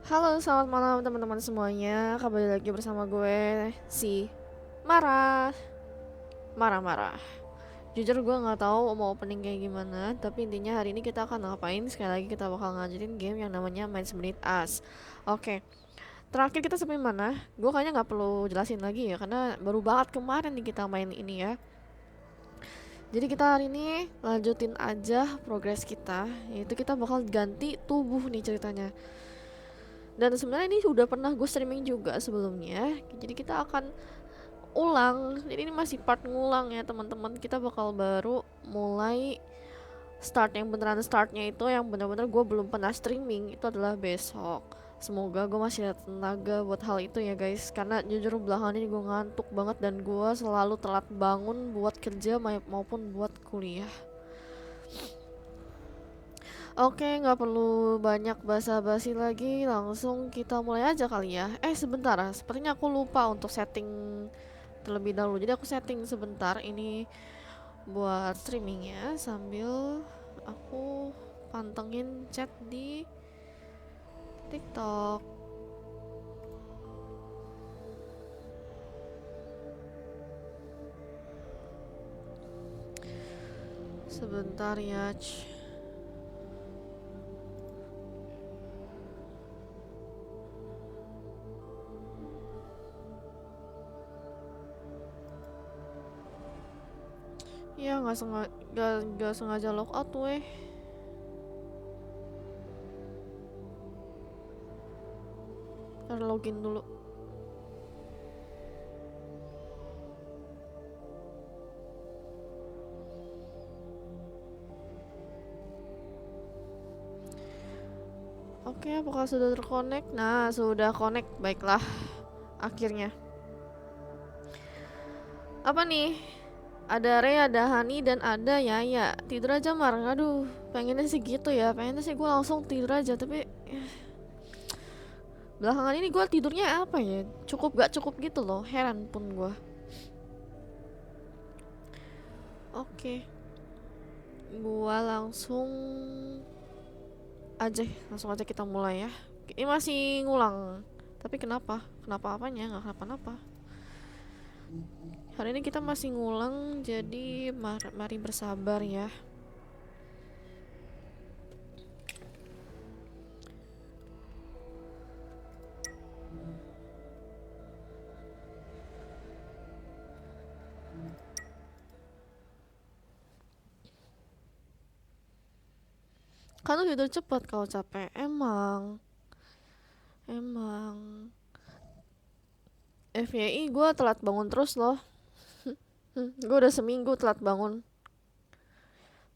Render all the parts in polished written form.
Halo, selamat malam teman-teman semuanya. Kembali lagi bersama gue, si Marah. Marah-marah. Jujur gue nggak tahu mau opening kayak gimana, tapi intinya hari ini kita akan ngapain? Sekali lagi kita bakal ngajarin game yang namanya Main Semenit As. Oke, terakhir kita sampai mana? Gue kayaknya nggak perlu jelasin lagi ya, karena baru banget kemarin nih kita main ini ya. Jadi kita hari ini lanjutin aja progres kita, yaitu kita bakal ganti tubuh nih ceritanya. Dan sebenarnya ini udah pernah gue streaming juga sebelumnya. Jadi kita akan ulang. Jadi ini masih part ngulang ya teman-teman. Kita bakal baru mulai start yang beneran startnya itu yang bener-bener gue belum pernah streaming itu adalah besok. Semoga gue masih ada tenaga buat hal itu ya guys. Karena jujur belakangan ini gue ngantuk banget dan gue selalu telat bangun buat kerja maupun buat kuliah. Oke, nggak perlu banyak basa-basi lagi, langsung kita mulai aja kali ya. Sebentar, sepertinya aku lupa untuk setting terlebih dahulu. Jadi aku setting sebentar ini buat streamingnya sambil aku pantengin chat di TikTok. Sebentar ya. Ya nggak sengaja logout weh. Ntar login dulu. Oke, apakah sudah terkonek? Nah, sudah connect. Baiklah, akhirnya. Apa nih? Ada Ray, ada Hani, dan ada Yaya. Tidur aja Mar. Aduh, pengennya sih gitu ya. Pengennya sih gue langsung tidur aja. Tapi belakangan ini gue tidurnya apa ya? Cukup gak cukup gitu loh. Heran pun gue. Oke, gue langsung aja kita mulai ya. Ini masih ngulang. Tapi kenapa? Kenapa apanya? Nggak kenapa-napa. Hari ini kita masih ngulang. Jadi mari bersabar ya. Kan lu tidur cepat kalau capek. Emang FYI gue telat bangun terus loh. Gue udah seminggu telat bangun.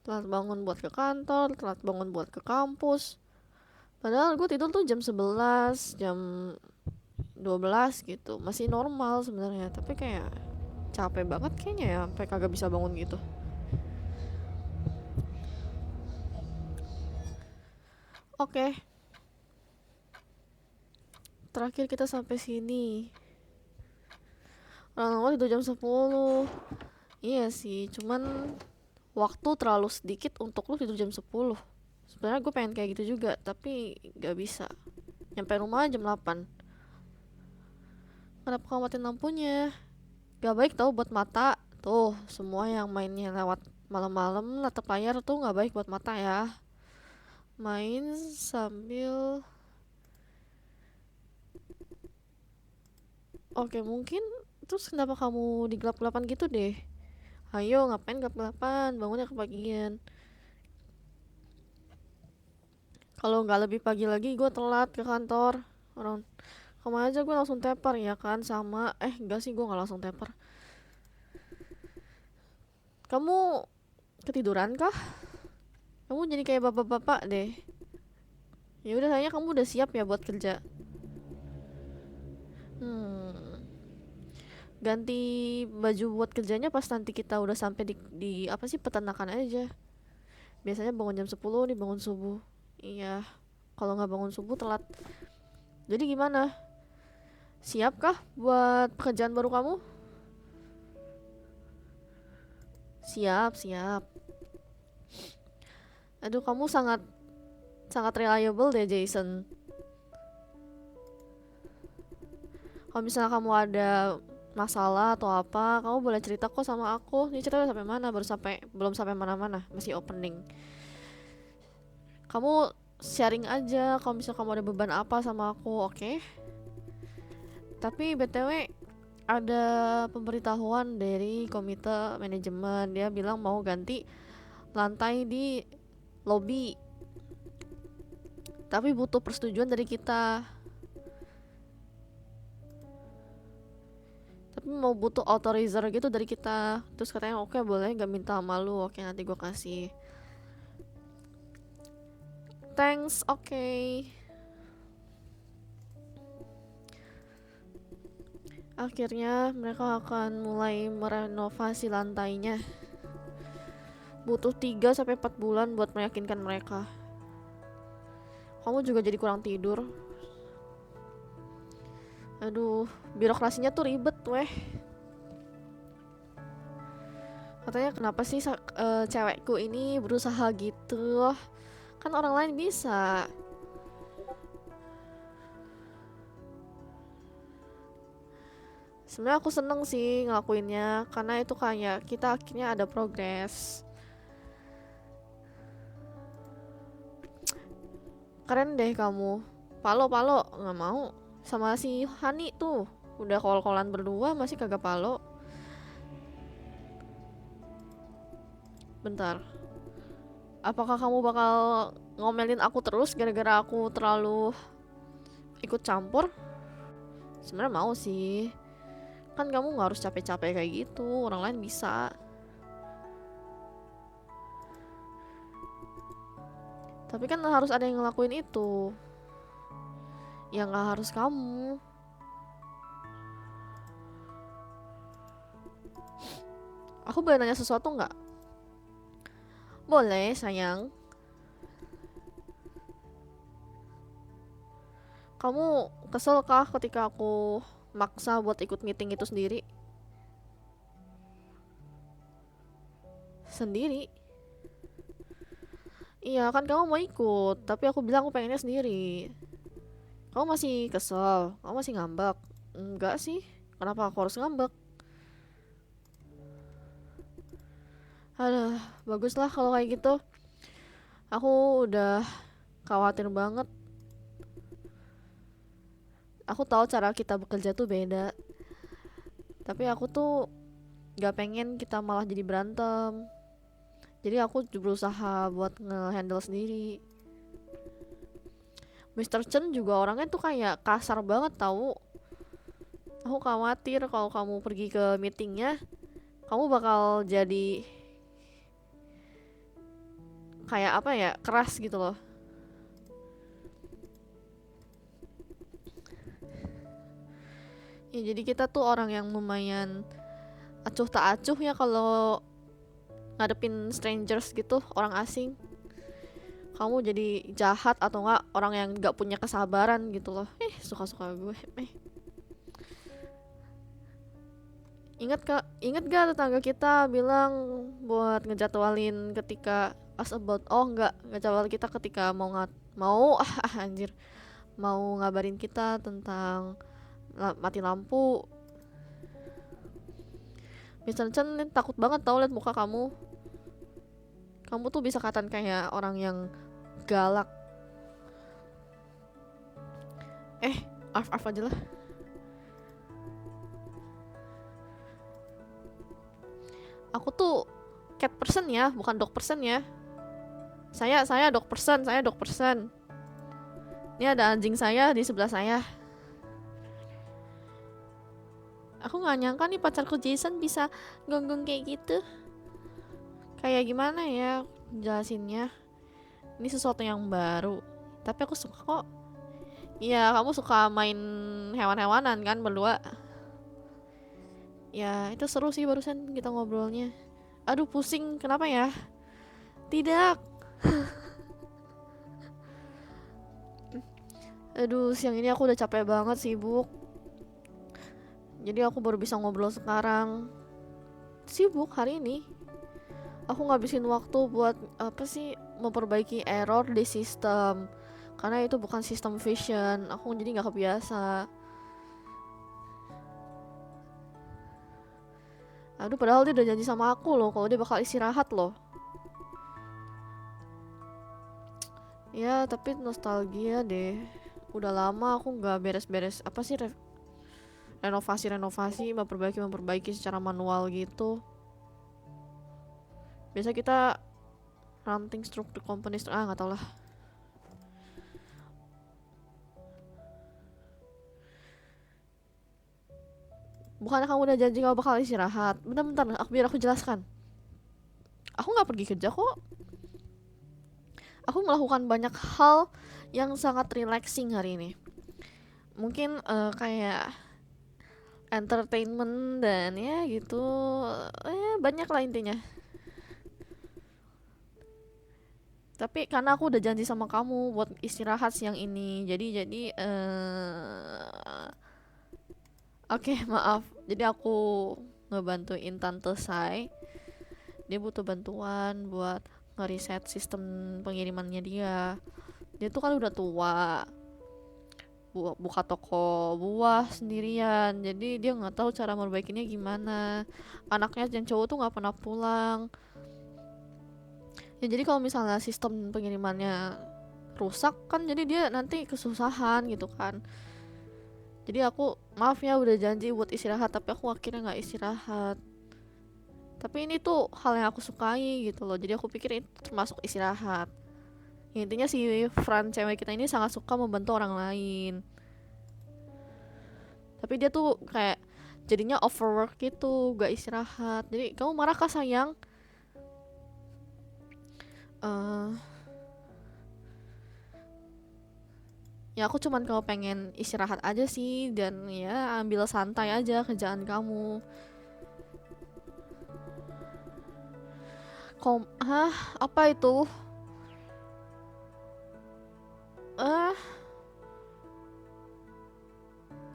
Telat bangun buat ke kantor, telat bangun buat ke kampus. Padahal gue tidur tuh jam 11, jam 12 gitu. Masih normal sebenarnya, tapi kayak capek banget kayaknya ya sampai kagak bisa bangun gitu. Oke, terakhir kita sampai sini. Orang-orang tidur jam 10. Iya sih, cuman waktu terlalu sedikit untuk lu tidur jam 10. Sebenarnya gue pengen kayak gitu juga, tapi gak bisa. Nyampe rumah jam 8. Kenapa kamu matiin lampunya? Gak baik tau buat mata. Tuh, semua yang mainnya lewat malam-malam natap layar tuh gak baik buat mata ya. Main sambil... Oke, mungkin terus kenapa kamu di gelap-gelapan gitu deh? Ayo, ngapain gelap-gelapan? Bangunnya kepagian. Kalau nggak lebih pagi lagi, gue telat ke kantor. Orang kemarin aja gue langsung tepar ya kan sama enggak sih gue nggak langsung tepar. Kamu ketiduran kah? Kamu jadi kayak bapak-bapak deh. Ya udah kayaknya kamu udah siap ya buat kerja. Hmm, ganti baju buat kerjanya pas nanti kita udah sampai di apa sih peternakan aja. Biasanya bangun jam 10 nih bangun subuh. Iya, kalau nggak bangun subuh telat. Jadi gimana? Siapkah buat pekerjaan baru kamu? Siap, siap. Aduh, kamu sangat sangat reliable deh, Jason. Kalau misalnya kamu ada masalah atau apa, kamu boleh cerita kok sama aku. Ini cerita udah sampai mana? Belum sampai mana-mana, masih opening. Kamu sharing aja kalau misalnya kamu ada beban apa sama aku, oke? Tapi BTW ada pemberitahuan dari komite manajemen. Dia bilang mau ganti lantai di lobby. Tapi butuh persetujuan dari kita. Tapi mau butuh authorizer gitu dari kita. Terus katanya oke, boleh gak minta malu. Oke, nanti gue kasih. Thanks, oke. Akhirnya mereka akan mulai merenovasi lantainya. Butuh 3-4 bulan buat meyakinkan mereka. Kamu juga jadi kurang tidur. Aduh, birokrasinya tuh ribet weh. Katanya kenapa sih cewekku ini berusaha gitu. Kan orang lain bisa. Sebenarnya aku seneng sih ngelakuinnya, karena itu kayak kita akhirnya ada progres. Keren deh kamu. Palo nggak mau. Sama si Hani tuh udah kol-kolan berdua masih kagak palo. Bentar. Apakah kamu bakal ngomelin aku terus gara-gara aku terlalu ikut campur? Sebenarnya mau sih. Kan kamu nggak harus capek-capek kayak gitu, orang lain bisa. Tapi kan harus ada yang ngelakuin itu. Ya nggak harus kamu. Aku boleh nanya sesuatu nggak? Boleh sayang. Kamu kesel kah ketika aku maksa buat ikut meeting itu sendiri? Sendiri? Iya kan kamu mau ikut, tapi aku bilang aku pengennya sendiri. Kamu masih kesel? Kamu masih ngambek? Enggak sih. Kenapa aku harus ngambek? Aduh, baguslah kalau kayak gitu. Aku udah khawatir banget. Aku tahu cara kita bekerja tuh beda. Tapi aku tuh gak pengen kita malah jadi berantem. Jadi aku berusaha buat nge-handle sendiri. Mr. Chen juga orangnya tuh kayak kasar banget tahu. Aku khawatir kalau kamu pergi ke meetingnya, kamu bakal jadi kayak apa ya, keras gitu loh. Ya jadi kita tuh orang yang lumayan acuh tak acuh ya kalau ngadepin strangers gitu, orang asing. Kamu jadi jahat atau enggak orang yang gak punya kesabaran gitu loh. Suka-suka gue. Ingat gak tetangga kita bilang buat ngejadwalin ketika ngejadwal kita ketika anjir, mau ngabarin kita tentang mati lampu. Mister Chen takut banget tau liat muka kamu. Kamu tuh bisa kelihatan kayak orang yang galak. Arf aja lah. Aku tuh cat person ya, bukan dog person ya. Saya dog person. Ini ada anjing saya di sebelah saya. Aku nggak nyangka nih pacarku Jason bisa gonggong kayak gitu. Kayak gimana ya jelasinnya? Ini sesuatu yang baru. Tapi aku suka kok. Iya, kamu suka main hewan-hewanan kan berdua? Ya, itu seru sih barusan kita ngobrolnya. Aduh, pusing. Kenapa ya? Tidak. Aduh, siang ini aku udah capek banget, sibuk. Jadi aku baru bisa ngobrol sekarang. Sibuk hari ini. Aku ngabisin waktu buat memperbaiki error di sistem. Karena itu bukan sistem vision. Aku jadi gak kebiasa. Aduh, padahal dia udah janji sama aku loh kalau dia bakal istirahat loh. Ya, tapi nostalgia deh. Udah lama aku nggak beres-beres apa sih renovasi-renovasi, memperbaiki secara manual gitu. Biasa kita ranting struktur company nggak tau lah. Bukannya kamu udah janji kamu bakal istirahat? Bentar-bentar, biar aku jelaskan. Aku nggak pergi kerja kok. Aku melakukan banyak hal yang sangat relaxing hari ini. Mungkin kayak entertainment dan ya gitu, banyak lah intinya. Tapi karena aku udah janji sama kamu buat istirahat siang ini, jadi oke, maaf. Jadi aku ngebantuin tante Sai. Dia butuh bantuan buat ngeriset sistem pengirimannya dia. Dia tuh kan udah tua, buka toko buah sendirian, jadi dia nggak tahu cara merbaikinya gimana. Anaknya yang cowok tuh nggak pernah pulang ya, jadi kalau misalnya sistem pengirimannya rusak kan, jadi dia nanti kesusahan gitu kan. Jadi aku maaf ya udah janji buat istirahat, tapi aku akhirnya nggak istirahat. Tapi ini tuh hal yang aku sukai gitu loh, jadi aku pikir itu termasuk istirahat. Ya, intinya si Fran cewek kita ini sangat suka membantu orang lain, tapi dia tuh kayak jadinya overwork gitu, gak istirahat. Jadi kamu marah kah sayang? eh Ya aku cuman kalau pengen istirahat aja sih, dan ya ambil santai aja kerjaan kamu. Hah? Apa itu? eh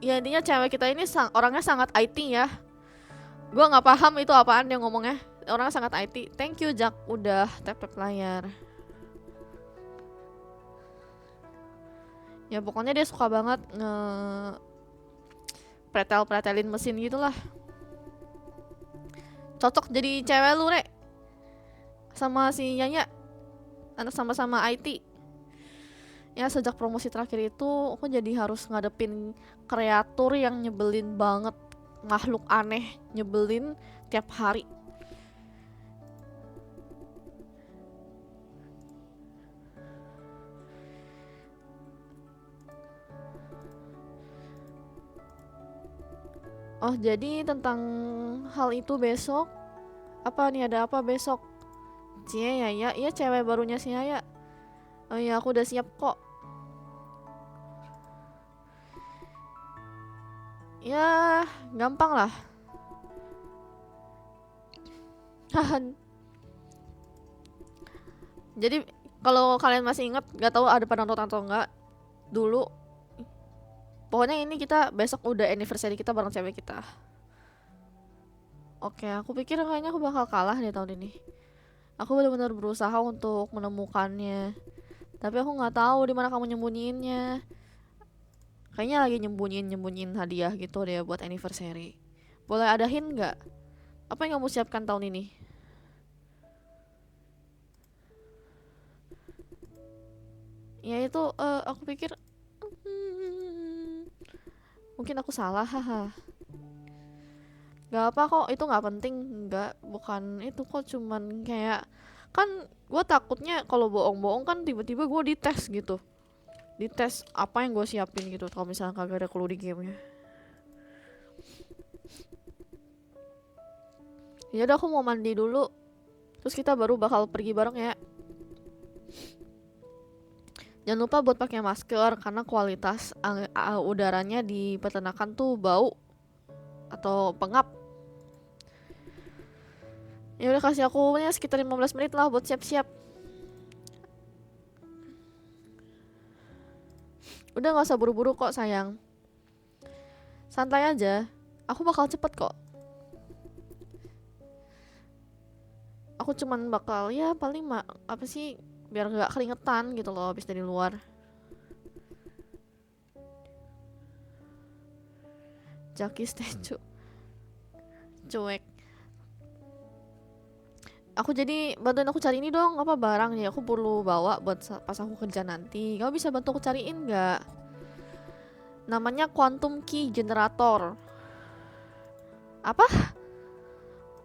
Ya intinya cewek kita ini orangnya sangat IT ya. Gua nggak paham itu apaan dia ngomongnya. Orangnya sangat IT. Thank you Jack, udah tap layar. Ya pokoknya dia suka banget pretelin mesin gitulah. Cocok jadi cewek lu, Rek. Sama si Yaya, anak sama-sama IT. Ya sejak promosi terakhir itu aku jadi harus ngadepin kreatur yang nyebelin banget, makhluk aneh nyebelin tiap hari. Oh, jadi tentang hal itu besok. Apa nih, ada apa besok? Cie, ya, iya cewek barunya si Yaya. Oh iya, aku udah siap kok. Ya, gampang lah. Jadi kalau kalian masih ingat, gak tahu ada pada nonton atau enggak dulu. Pokoknya ini kita besok udah anniversary kita bareng cewek kita. Oke, aku pikir kayaknya aku bakal kalah nih tahun ini. Aku benar-benar berusaha untuk menemukannya, tapi aku nggak tahu di mana kamu nyembunyiinnya. Kayaknya lagi nyembunyiin hadiah gitu deh buat anniversary. Boleh ada hint nggak? Apa yang kamu siapkan tahun ini? Ya itu, aku pikir mungkin aku salah, haha. Gak apa kok, itu nggak penting, nggak, bukan itu kok, cuman kayak kan gue takutnya kalau bohong-bohong kan tiba-tiba gue dites gitu, dites apa yang gue siapin gitu kalau misalnya kagak ada clue di gamenya. Ya udah, aku mau mandi dulu, terus kita baru bakal pergi bareng ya. Jangan lupa buat pakai masker karena kualitas udaranya di peternakan tuh bau atau pengap. Ya udah, kasih aku ya sekitar 15 menit lah buat siap-siap. Udah, nggak usah buru-buru kok sayang, santai aja, aku bakal cepet kok. Aku cuman bakal ya paling apa sih, biar nggak keringetan gitu loh habis dari luar. Jaki statue cuek. Aku jadi bantuin aku cari ini dong, apa barang nih aku perlu bawa buat pas aku kerja nanti. Kamu bisa bantu aku cariin nggak? Namanya Quantum Key Generator. Apa?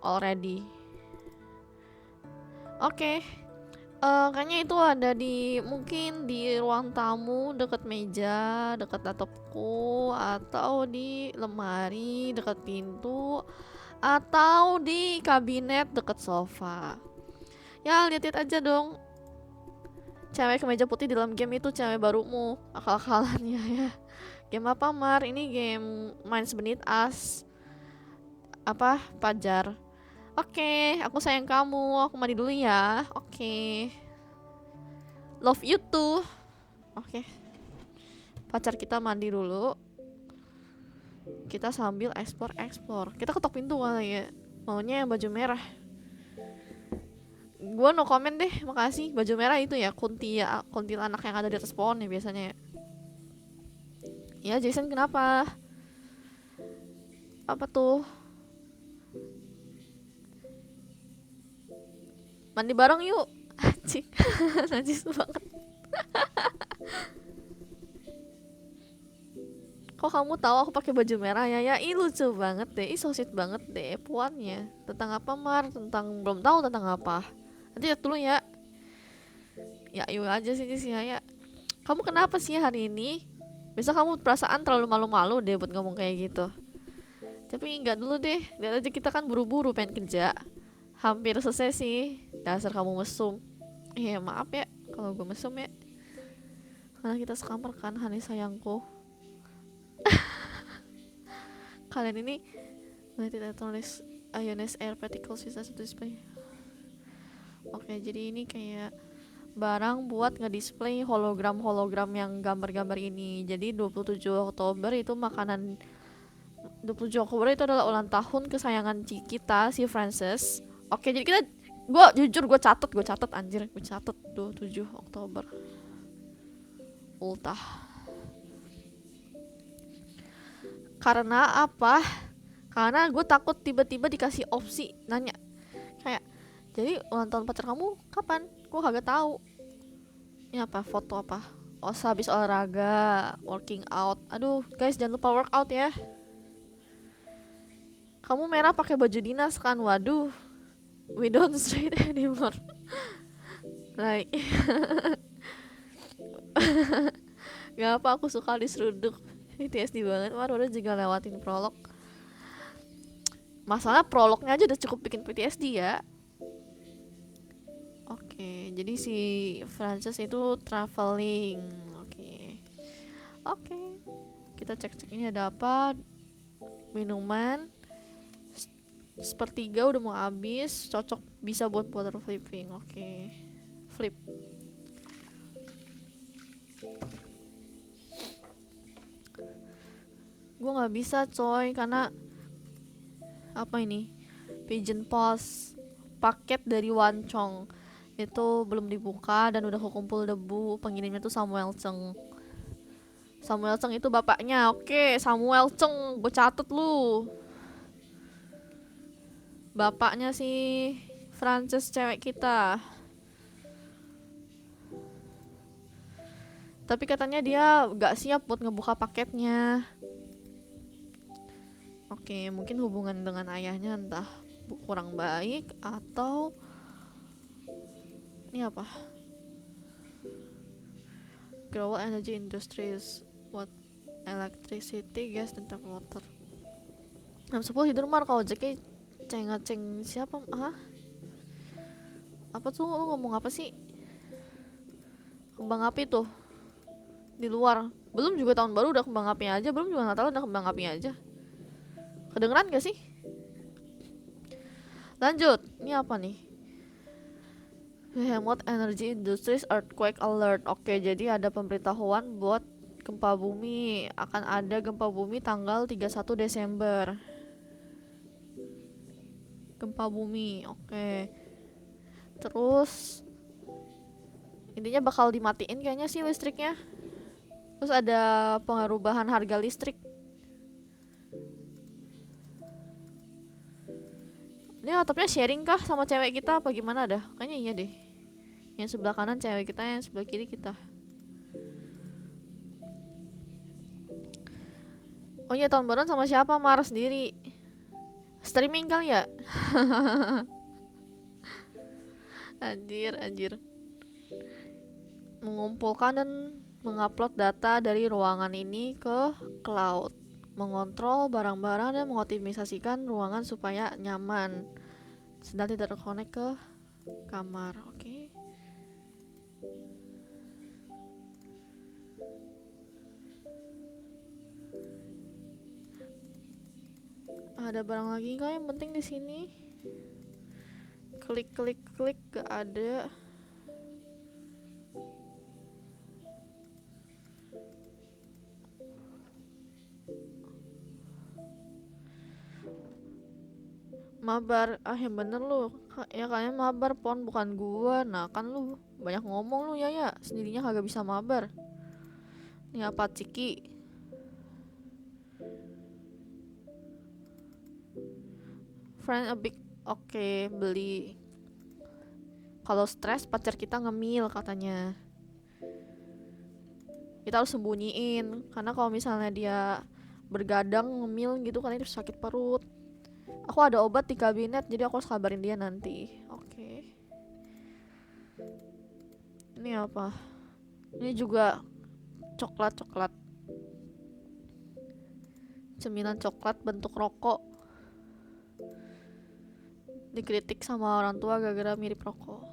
Already. Oke. Kayaknya itu ada di mungkin di ruang tamu deket meja, deket laptopku, atau di lemari deket pintu, atau di kabinet deket sofa. Ya lihat-lihat aja dong. Cewek kemeja putih di dalam game itu cewek barumu, akal-akalannya ya. Game apa Mar? Ini game main sebenit as. Apa? Pajar. Oke, aku sayang kamu. Aku mandi dulu ya. Oke. Love you too. Oke. Pacar kita mandi dulu. Kita sambil explore. Kita ketok pintu kali ya. Maunya yang baju merah. Gua no comment deh, makasih. Baju merah itu ya kuntilanak yang ada di atas pohon ya biasanya ya. Ya, Jason kenapa? Apa tuh? Mandi bareng yuk. Anjing. Najis banget. Kok kamu tahu aku pakai baju merah ya? Ya, ih lucu banget deh. Ih so sweet banget deh puannya. Tentang apa Mar? Tentang belum tahu tentang apa. Nanti lihat dulu ya. Ya, yuk aja sih ya. Kamu kenapa sih hari ini? Bisa kamu perasaan terlalu malu-malu deh buat ngomong kayak gitu. Tapi enggak dulu deh. Lihat aja kita kan buru-buru pengen kerja. Hampir selesai sih. Dasar kamu mesum. Iya maaf ya kalau gue mesum ya. Karena kita sekamar kan, Hani sayangku. Kalian ini related electronics ionized air particles bisa satu display. Oke, jadi ini kayak barang buat ngedisplay hologram yang gambar-gambar ini. Jadi 27 Oktober itu makanan 27 Oktober itu adalah ulang tahun kesayangan kita si Frances. Oke, jadi kita gue catat anjir, gue catat 27 Oktober. Ultah. Karena apa? Karena gue takut tiba-tiba dikasih opsi nanya kayak, jadi ulang tahun pacar kamu kapan? Gue kagak tahu. Ini apa? Foto apa? Oh, habis olahraga, working out. Aduh, guys jangan lupa workout ya. Kamu merah pakai baju dinas kan? Waduh. We don't straight anymore. Like gak apa, aku suka diseruduk. PTSD banget. Waduh, udah juga lewatin prolog. Masalah prolognya aja udah cukup bikin PTSD ya. Oke, jadi si Frances itu traveling. Oke. Kita cek-cek ini ada apa. Minuman. Sepertiga udah mau habis. Cocok bisa buat water flipping. Oke. Flip. Gue gak bisa coy, karena apa ini? Pigeon Post paket dari Wancong itu belum dibuka dan udah kekumpul debu. Pengirimnya tuh Samuel Cheng itu bapaknya. Oke, Samuel Cheng, gue catet lu. Bapaknya si Frances cewek kita. Tapi katanya dia gak siap buat ngebuka paketnya. Oke, mungkin hubungan dengan ayahnya entah kurang baik atau ini apa? Global Energy Industries, what electricity, gas, dan water. 610 tidur Mar, kalau Jacky ceng siapa? Hah? Apa tuh, lu ngomong apa sih? Kembang api tuh di luar. Belum juga tahun baru udah kembang api aja. Belum juga Natal udah kembang api aja. Kedengeran gak sih? Lanjut, ini apa nih? Behemoth Energy Industries Earthquake Alert. Oke, jadi ada pemberitahuan buat gempa bumi. Akan ada gempa bumi tanggal 31 Desember. Gempa bumi, oke. Terus intinya bakal dimatiin kayaknya sih listriknya. Terus ada pengerubahan harga listrik. Ini laptopnya sharing kah sama cewek kita apa gimana dah? Kayaknya iya deh. Yang sebelah kanan cewek kita, yang sebelah kiri kita. Oh iya, tahun baruan sama siapa? Marah sendiri. Streaming kali ya? Anjir, anjir. Mengumpulkan dan mengupload data dari ruangan ini ke cloud. Mengontrol barang-barang dan mengoptimisasikan ruangan supaya nyaman. Sedang tidak terkonek ke kamar. Oke. Ada barang lagi kah yang penting di sini? Klik klik klik, gak ada. Mabar, yang bener lu. Ya kayaknya mabar pon, bukan gua. Nah kan lu banyak ngomong lu ya, sendirinya kagak bisa mabar. Ini apa ciki? Friend a big. Oke, beli. Kalau stres pacar kita ngemil katanya. Kita harus sembunyiin, karena kalau misalnya dia bergadang ngemil gitu kan itu sakit perut. Aku ada obat di kabinet, jadi aku harus kabarin dia nanti. Oke. Ini apa? Ini juga coklat-coklat. Cemilan coklat bentuk rokok. Dikritik sama orang tua gara-gara mirip rokok.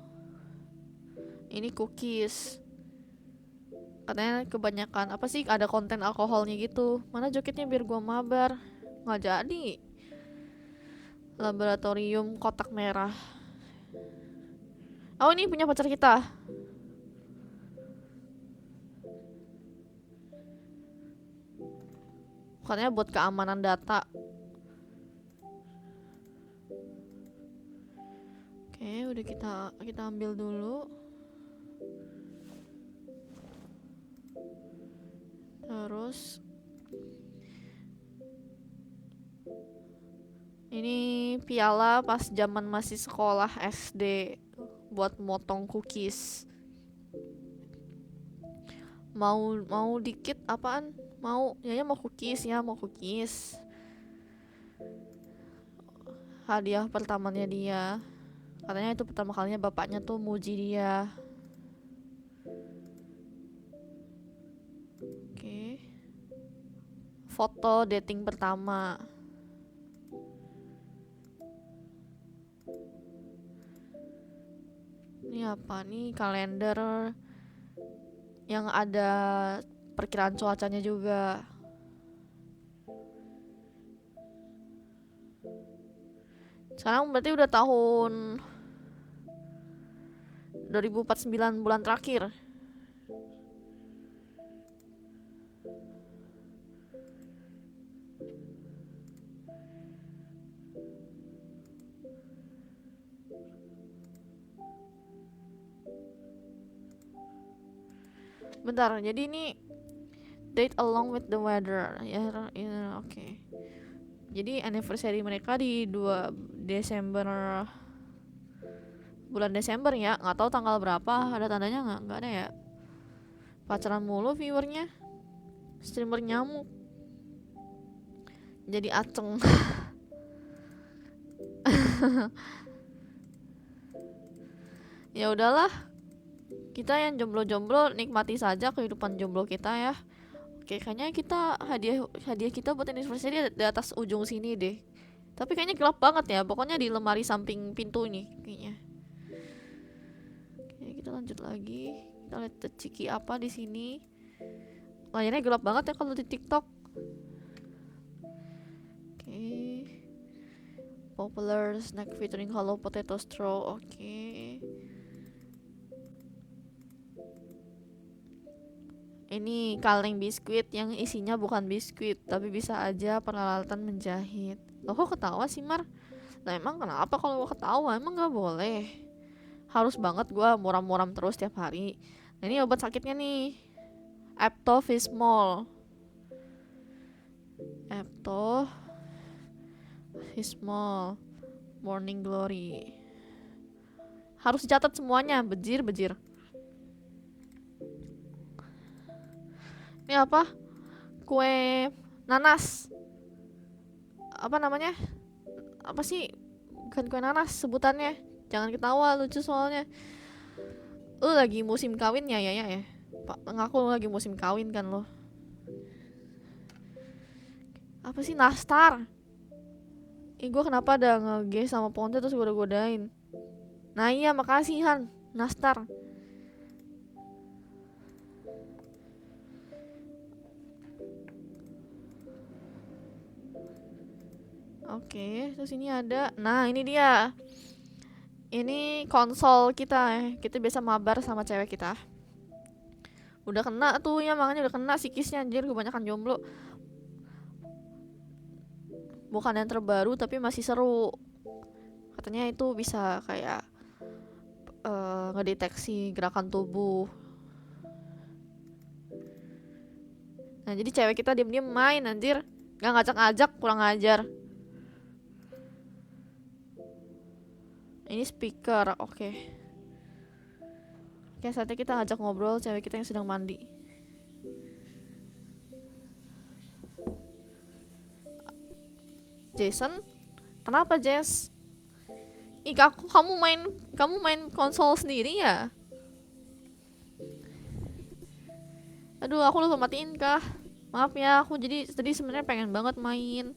Ini cookies. Katanya kebanyakan apa sih, ada konten alkoholnya gitu. Mana jogetnya biar gua mabar? Nggak jadi. Laboratorium kotak merah. Oh, ini punya pacar kita. Katanya buat keamanan data. Oke, udah kita ambil dulu. Terus ini piala pas zaman masih sekolah SD buat motong cookies. Mau dikit apaan? Mau cookies ya, mau cookies. Hadiah pertamanya dia. Katanya itu pertama kalinya bapaknya tuh muji dia. Oke. Foto dating pertama. Ini apa nih? Kalender yang ada perkiraan cuacanya juga. Sekarang berarti udah tahun 2049 bulan terakhir. Bentar, jadi ini date along with the weather. Ya, oke. Jadi anniversary mereka di 2 Desember, bulan Desember ya. Nggak tahu tanggal berapa, ada tandanya nggak? Nggak ada ya. Pacaran mulu viewernya. Streamer nyamuk. Jadi aceng. Ya udahlah, kita yang jomblo-jomblo nikmati saja kehidupan jomblo kita ya. Oke, kayaknya kita hadiah hadiah kita buat anniversary di atas ujung sini deh. Tapi kayaknya gelap banget ya. Pokoknya di lemari samping pintu ini kayaknya. Oke, kita lanjut lagi. Kita lihat ciki apa di sini. Layarnya gelap banget ya kalau di TikTok. Oke. Popular snack featuring hollow potato straw. Oke. Ini kaleng biskuit yang isinya bukan biskuit, tapi bisa aja peralatan menjahit. Loh, kok ketawa sih, Mar? Nah, emang kenapa kalau gua ketawa? Emang gak boleh? Harus banget gua muram-muram terus tiap hari. Nah, ini obat sakitnya nih. Eptofismol. Eptofismol. Morning Glory. Harus dicatat semuanya, bejir. Ini apa? Kue nanas. Apa namanya? Apa sih? Bukan kue nanas sebutannya. Jangan ketawa, lucu soalnya. Lu lagi musim kawin ya? Pak, ngaku lu lagi musim kawin kan lo. Apa sih nastar? Gue kenapa ada nge sama Ponte terus gue udah godain. Nah iya makasih Han, nastar. Oke, terus ini ada. Nah ini dia. Ini konsol kita. Kita biasa mabar sama cewek kita. Udah kena tuh ya, makanya udah kena psikisnya anjir, kebanyakan jomblo. Bukan yang terbaru tapi masih seru. Katanya itu bisa kayak ngedeteksi gerakan tubuh. Nah jadi cewek kita diem-diem main anjir, gak ngajak-ngajak, kurang ajar. Ini speaker, oke. Oke, saatnya kita ngajak ngobrol cewek kita yang sedang mandi. Jason? Kenapa Jess? Ih, kamu main konsol sendiri ya? Aduh, aku lupa matiin kah? Maaf ya, aku jadi tadi sebenarnya pengen banget main.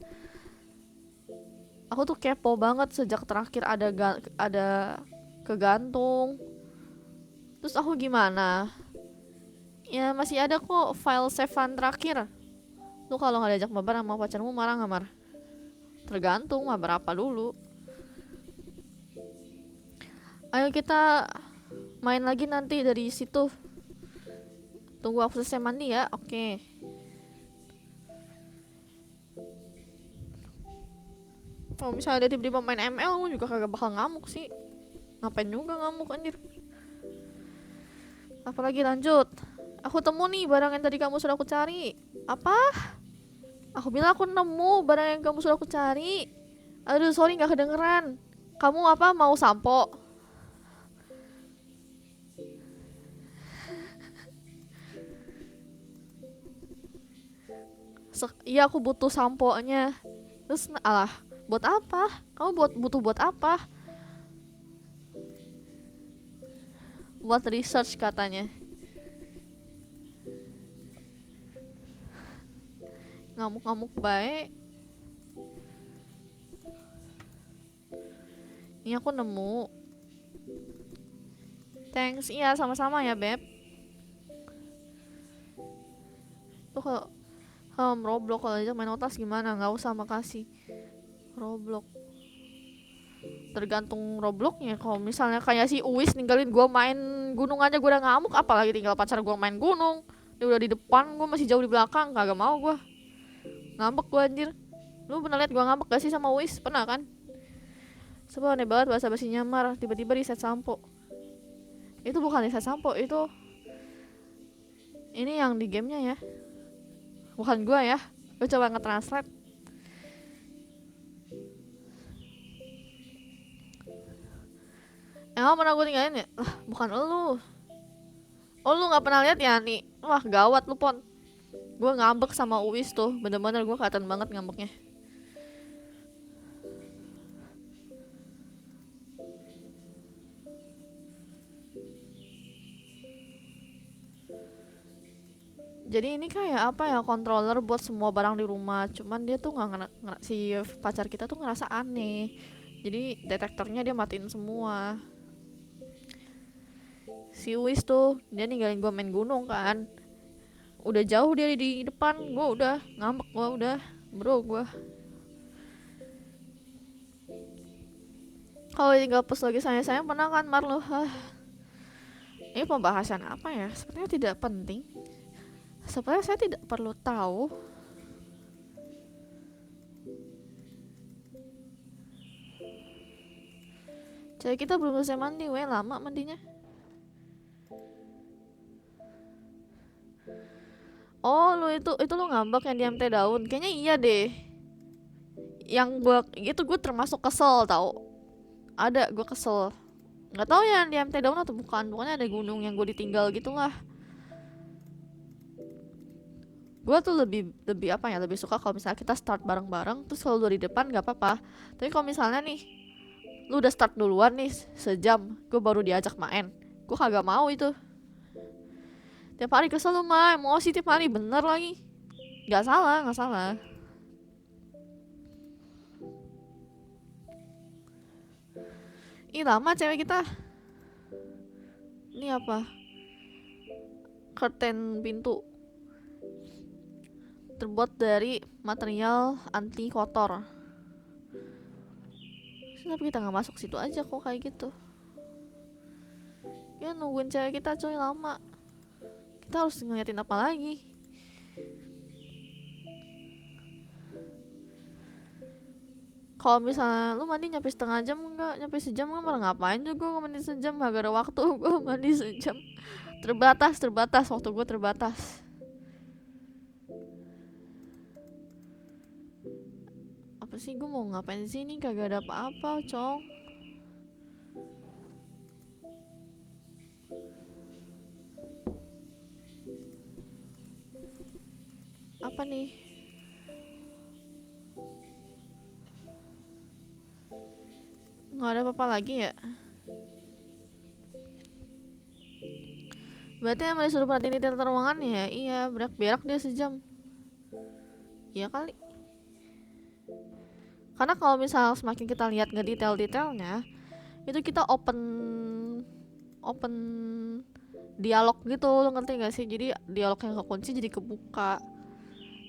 Aku tuh kepo banget sejak terakhir ada kegantung. Terus aku gimana? Ya masih ada kok file save-an terakhir. Lu kalau nggak diajak mabar sama pacarmu marah nggak Mar? Tergantung mabar apa dulu. Ayo kita main lagi nanti dari situ. Tunggu aku selesai mandi ya. Oke. Kalau misalnya dia tiba-tiba main ML, lu juga kagak bakal ngamuk sih. Ngapain juga ngamuk anjir. Apalagi lanjut. Aku temu nih barang yang tadi kamu sudah aku cari. Apa? Aku bilang aku nemu barang yang kamu sudah aku cari. Aduh, sorry nggak kedengeran. Kamu apa mau sampo? Iya aku butuh sampo-nya. Terus alah, buat apa? Kamu butuh buat apa? Buat research katanya. Ngamuk-ngamuk baik. Ini aku nemu. Thanks, iya sama-sama ya Beb. Tuh kalau Roblox kalau aja main otas gimana? Nggak usah makasih. Roblox. Tergantung Robloxnya. Kalau misalnya kayak si Uwis ninggalin gue main gunung aja gue udah ngamuk, apalagi tinggal pacar gue main gunung. Dia udah di depan, gue masih jauh di belakang, kagak mau gue. Ngambek gue anjir. Lu pernah liat gue ngambek gak sih sama Uwis? Pernah kan? Sebab aneh banget bahasa basi nyamar, tiba-tiba reset sampo. Itu bukan reset sampo, itu ini yang di gamenya ya. Bukan gue ya. Gue coba nge-translate. Emang pernah gue tinggalin ya? Lah, bukan lu. Oh, lu gak pernah lihat ya nih? Wah, gawat lu, Pon. Gue ngambek sama Uwis tuh. Bener-bener gue kelihatan banget ngambeknya. Jadi ini kayak apa ya, controller buat semua barang di rumah. Cuman dia tuh si pacar kita tuh ngerasa aneh. Jadi detektornya dia matiin semua. Si Wis tuh dia ninggalin gue main gunung kan. Udah jauh dia di depan, gue udah ngambek, gue udah bro gue. Kalau tinggal pus lagi sayang pernah kan Marlo? Ini pembahasan apa ya? Sepertinya tidak penting. Sebenarnya saya tidak perlu tahu. Jadi kita belum selesai mandi, lama mandinya. Oh, lu itu lu ngambek yang di MT daun. Kayaknya iya deh. Yang gue itu gue termasuk kesel tau. Ada, gue kesel. Nggak tahu ya di MT down atau bukan. Pokoknya ada gunung yang gue ditinggal gitu lah. Gue tuh lebih lebih apa ya, lebih suka kalau misalnya kita start bareng-bareng, terus kalau lu di depan nggak apa-apa. Tapi kalau misalnya nih lu udah start duluan nih sejam, gue baru diajak main, gue kagak mau itu. Tiap hari kesel lu mah, emosi tiap hari, bener lagi. Nggak salah, nggak salah. Ih lama cewek kita. Ini apa? Curtain pintu terbuat dari material anti kotor. Kenapa kita nggak masuk situ aja kok kayak gitu? Ya nungguin cewek kita coy lama. Kita harus ngeliatin apa lagi? Kalau misalnya lu mandi nyampe setengah jam enggak, nyampe sejam enggak, malah ngapain juga gue mandi sejam, gak ada waktu gue mandi sejam. Terbatas waktu gue terbatas. Apa sih gue mau ngapain sih, ini kagak ada apa-apa cong. Apa nih? Nggak ada apa-apa lagi ya? Berarti emang disuruh perhatiin detail ruangan ya? Iya, berak-berak dia sejam. Iya kali. Karena kalau misal semakin kita lihat nggak detail-detailnya, itu kita open open dialog gitu, lo ngerti gak sih? Jadi dialog yang kekunci jadi kebuka.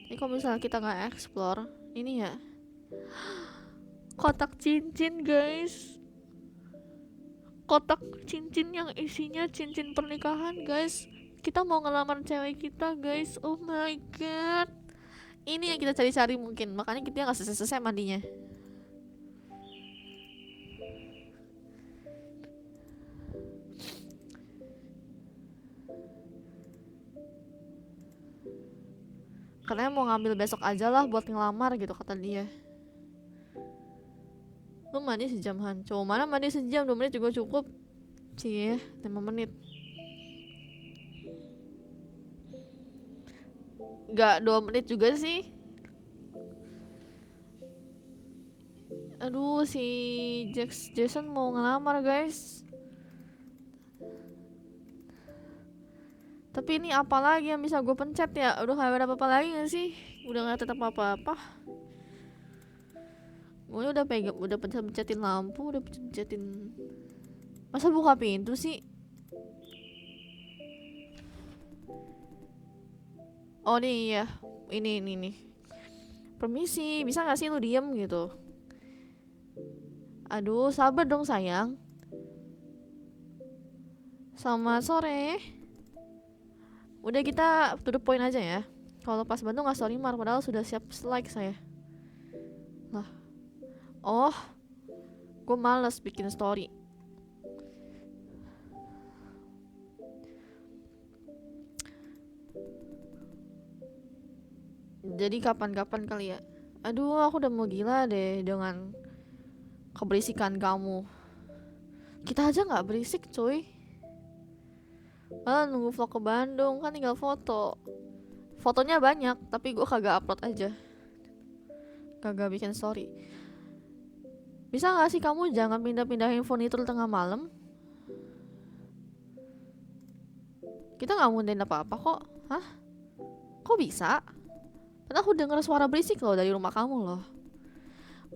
Jadi kalau misalnya kita nggak explore, ini ya kotak cincin guys, kotak cincin yang isinya cincin pernikahan guys. Kita mau ngelamar cewek kita guys, oh my god. Ini yang kita cari-cari mungkin, makanya kita nggak selesai-selesai mandinya. Karena mau ngambil besok aja lah buat ngelamar gitu kata dia. Lu mandi sejaman, cowok mana mandi sejam, 2 menit juga cukup. Cie, 5 menit. Gak 2 menit juga sih. Aduh si Jason mau ngelamar guys. Tapi ini apa lagi yang bisa gue pencet ya? Udah gak ada apa-apa lagi gak sih? Udah gak tetap apa-apa. Gue udah pegang, udah pencet-pencetin lampu, udah pencet-pencetin. Masa buka pintu sih? Oh nih ya, ini nih. Permisi, bisa gak sih lu diem gitu? Aduh, sabar dong sayang. Selamat sore. Udah kita to the point aja ya. Kalau pas Bandung gak story mark, padahal sudah siap like saya. Lah, oh, gue males bikin story. Jadi kapan-kapan kali ya. Aduh, aku udah mau gila deh dengan keberisikan kamu. Kita aja nggak berisik, coy. Malah nunggu vlog ke Bandung kan tinggal foto. Fotonya banyak, tapi gue kagak upload aja. Kagak bikin story. Bisa nggak sih kamu jangan pindah-pindahin furnitur tengah malam? Kita nggak mundahin apa-apa kok. Hah? Kok bisa? Padahal aku denger suara berisik loh dari rumah kamu loh.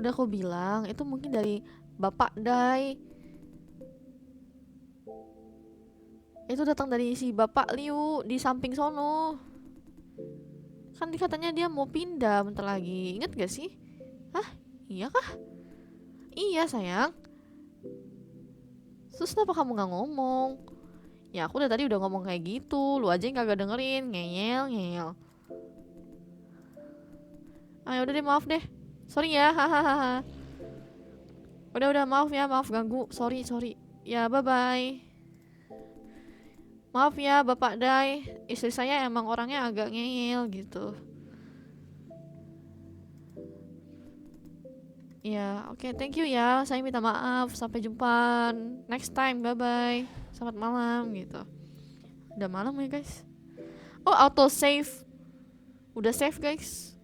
Udah aku bilang, itu mungkin dari Bapak Dai. Itu datang dari si Bapak Liu di samping sono. Kan katanya dia mau pindah bentar lagi. Ingat gak sih? Hah? Iya kah? Iya sayang. Terus kenapa kamu gak ngomong? Ya aku udah tadi udah ngomong kayak gitu. Lu aja yang kagak dengerin. Ngeyel. Ayo udah deh, maaf deh. Sorry ya, hahaha. Udah maaf ya, maaf ganggu. Sorry. Ya bye bye. Maaf ya Bapak Dai, istri saya emang orangnya agak ngeyel gitu. Ya, oke, thank you ya. Saya minta maaf. Sampai jumpa next time. Bye bye. Selamat malam gitu. Udah malam ya guys. Oh, auto save. Udah save guys.